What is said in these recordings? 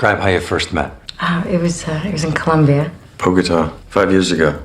Describe how you first met. It was in Colombia. Bogota, 5 years ago.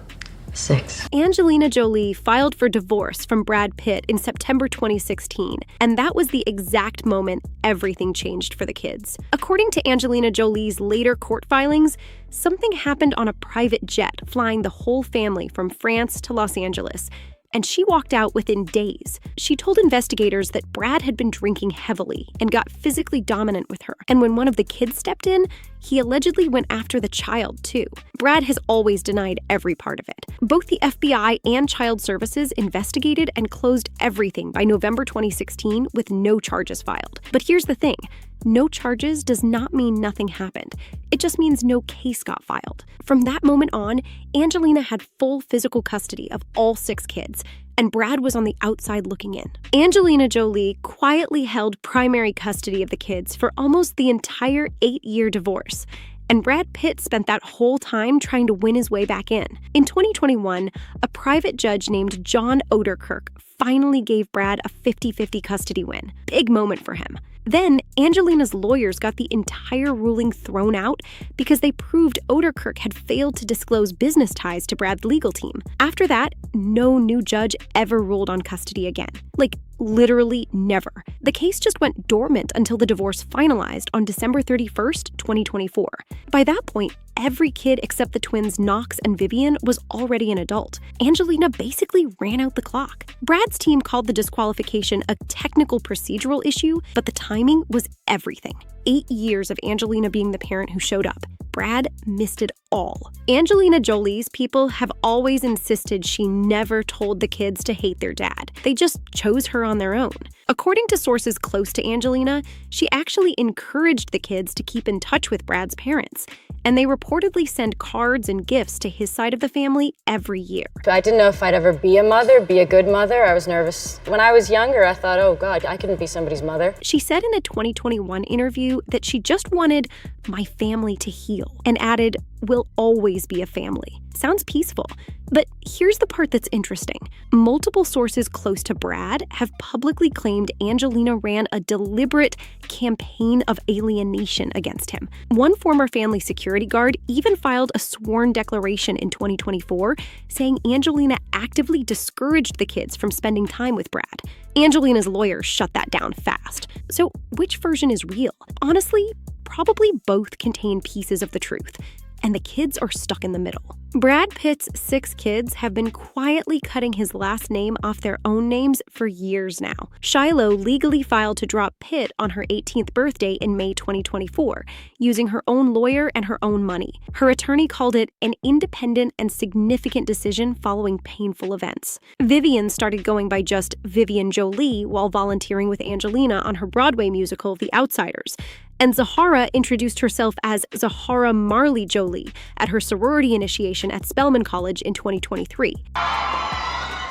6. Angelina Jolie filed for divorce from Brad Pitt in September 2016, and that was the exact moment everything changed for the kids. According to Angelina Jolie's later court filings, something happened on a private jet flying the whole family from France to Los Angeles, and she walked out within days. She told investigators that Brad had been drinking heavily and got physically dominant with her. And when one of the kids stepped in, he allegedly went after the child, too. Brad has always denied every part of it. Both the FBI and Child Services investigated and closed everything by November 2016 with no charges filed. But here's the thing. No charges does not mean nothing happened. It just means no case got filed. From that moment on, Angelina had full physical custody of all 6 kids, and Brad was on the outside looking in. Angelina Jolie quietly held primary custody of the kids for almost the entire 8-year divorce. And Brad Pitt spent that whole time trying to win his way back in. In 2021, a private judge named John Oderkirk finally gave Brad a 50-50 custody win. Big moment for him. Then, Angelina's lawyers got the entire ruling thrown out because they proved Oderkirk had failed to disclose business ties to Brad's legal team. After that, no new judge ever ruled on custody again. Like, literally never. The case just went dormant until the divorce finalized on December 31st, 2024. By that point, every kid except the twins Knox and Vivian was already an adult. Angelina basically ran out the clock. Brad's team called the disqualification a technical procedural issue, but the timing was everything. 8 years of Angelina being the parent who showed up. Brad missed it all. Angelina Jolie's people have always insisted she never told the kids to hate their dad. They just chose her on their own. According to sources close to Angelina, she actually encouraged the kids to keep in touch with Brad's parents, and they reportedly send cards and gifts to his side of the family every year. I didn't know if I'd ever be a mother, be a good mother. I was nervous. When I was younger, I thought, oh God, I couldn't be somebody's mother. She said in a 2021 interview that she just wanted my family to heal and added, "We'll always be a family." Sounds peaceful. But here's the part that's interesting. Multiple sources close to Brad have publicly claimed Angelina ran a deliberate campaign of alienation against him. One former family security guard even filed a sworn declaration in 2024 saying Angelina actively discouraged the kids from spending time with Brad. Angelina's lawyer shut that down fast. So which version is real? Honestly, probably both contain pieces of the truth, and the kids are stuck in the middle. Brad Pitt's 6 kids have been quietly cutting his last name off their own names for years now. Shiloh legally filed to drop Pitt on her 18th birthday in May 2024, using her own lawyer and her own money. Her attorney called it an independent and significant decision following painful events. Vivian started going by just Vivian Jolie while volunteering with Angelina on her Broadway musical The Outsiders. And Zahara introduced herself as Zahara Marley Jolie at her sorority initiation at Spelman College in 2023.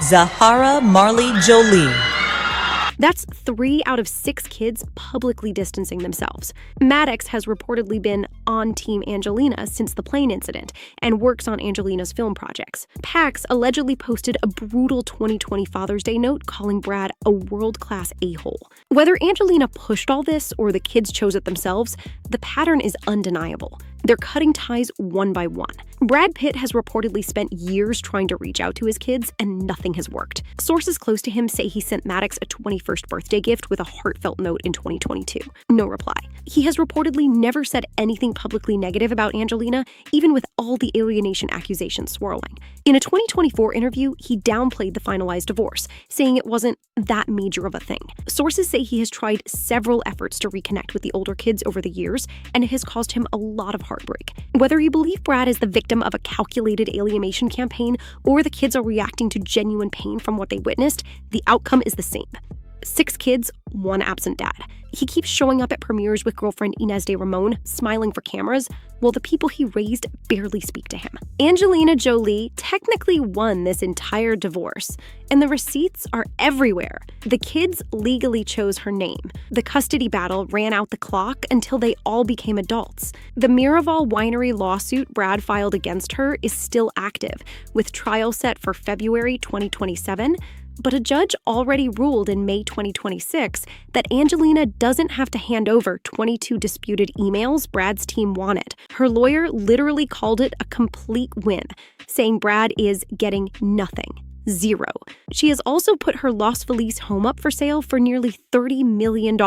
Zahara Marley Jolie. That's 3 out of 6 kids publicly distancing themselves. Maddox has reportedly been on Team Angelina since the plane incident and works on Angelina's film projects. Pax allegedly posted a brutal 2020 Father's Day note calling Brad a world-class a-hole. Whether Angelina pushed all this or the kids chose it themselves, the pattern is undeniable. They're cutting ties one by one. Brad Pitt has reportedly spent years trying to reach out to his kids, and nothing has worked. Sources close to him say he sent Maddox a 21st birthday gift with a heartfelt note in 2022. No reply. He has reportedly never said anything publicly negative about Angelina, even with all the alienation accusations swirling. In a 2024 interview, he downplayed the finalized divorce, saying it wasn't that major of a thing. Sources say he has tried several efforts to reconnect with the older kids over the years, and it has caused him a lot of heartbreak. Whether you believe Brad is the victim of a calculated alienation campaign or the kids are reacting to genuine pain from what they witnessed, the outcome is the same. 6 kids, 1 absent dad. He keeps showing up at premieres with girlfriend Inez de Ramon, smiling for cameras, while the people he raised barely speak to him. Angelina Jolie technically won this entire divorce, and the receipts are everywhere. The kids legally chose her name. The custody battle ran out the clock until they all became adults. The Miraval Winery lawsuit Brad filed against her is still active, with trial set for February 2027, But a judge already ruled in May 2026 that Angelina doesn't have to hand over 22 disputed emails Brad's team wanted. Her lawyer literally called it a complete win, saying Brad is getting nothing. Zero. She has also put her Los Feliz home up for sale for nearly $30 million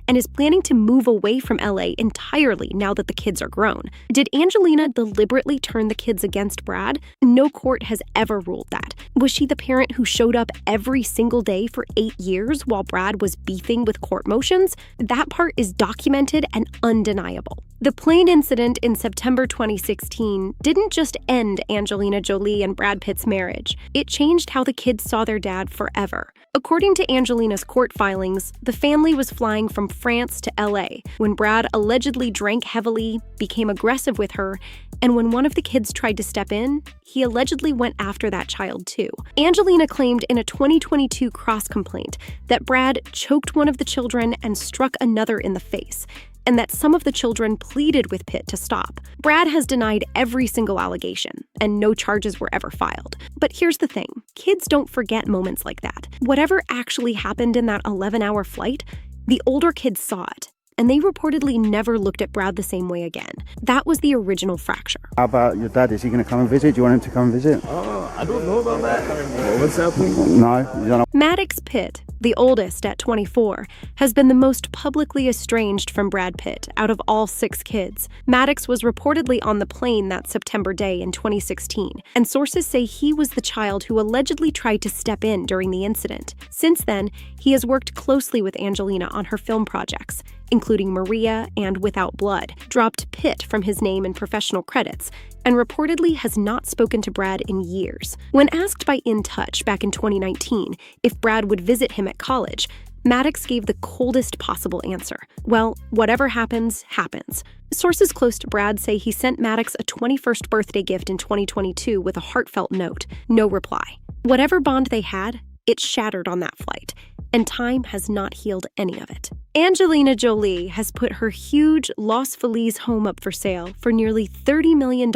and is planning to move away from LA entirely now that the kids are grown. Did Angelina deliberately turn the kids against Brad? No court has ever ruled that. Was she the parent who showed up every single day for 8 years while Brad was beefing with court motions? That part is documented and undeniable. The plane incident in September 2016 didn't just end Angelina Jolie and Brad Pitt's marriage. It changed how the kids saw their dad forever. According to Angelina's court filings, the family was flying from France to LA when Brad allegedly drank heavily, became aggressive with her, and when one of the kids tried to step in, he allegedly went after that child too. Angelina claimed in a 2022 cross complaint that Brad choked one of the children and struck another in the face, and that some of the children pleaded with Pitt to stop. Brad has denied every single allegation, and no charges were ever filed. But here's the thing, kids don't forget moments like that. Whatever actually happened in that 11-hour flight, the older kids saw it, and they reportedly never looked at Brad the same way again. That was the original fracture. How about your dad? Is he going to come and visit? Do you want him to come and visit? I don't know about that. What's happening? No, you don't know. Maddox Pitt, the oldest at 24, has been the most publicly estranged from Brad Pitt out of all 6 kids. Maddox was reportedly on the plane that September day in 2016, and sources say he was the child who allegedly tried to step in during the incident. Since then, he has worked closely with Angelina on her film projects, including Maria and Without Blood, dropped Pitt from his name in professional credits, and reportedly has not spoken to Brad in years. When asked by In Touch back in 2019 if Brad would visit him at college, Maddox gave the coldest possible answer. Well, whatever happens, happens. Sources close to Brad say he sent Maddox a 21st birthday gift in 2022 with a heartfelt note. No reply. Whatever bond they had, it shattered on that flight, and time has not healed any of it. Angelina Jolie has put her huge Los Feliz home up for sale for nearly $30 million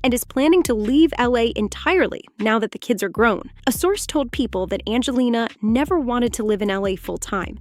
and is planning to leave LA entirely now that the kids are grown. A source told People that Angelina never wanted to live in LA full-time.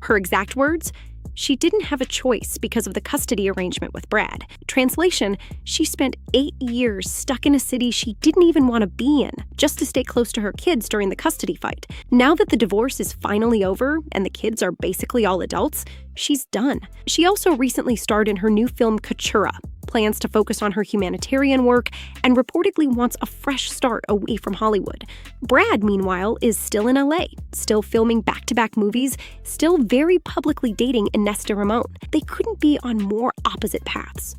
Her exact words? She didn't have a choice because of the custody arrangement with Brad. Translation, she spent 8 years stuck in a city she didn't even want to be in, just to stay close to her kids during the custody fight. Now that the divorce is finally over and the kids are basically all adults, she's done. She also recently starred in her new film Katura, plans to focus on her humanitarian work, and reportedly wants a fresh start away from Hollywood. Brad, meanwhile, is still in LA, still filming back-to-back movies, still very publicly dating Inesta Ramon. They couldn't be on more opposite paths.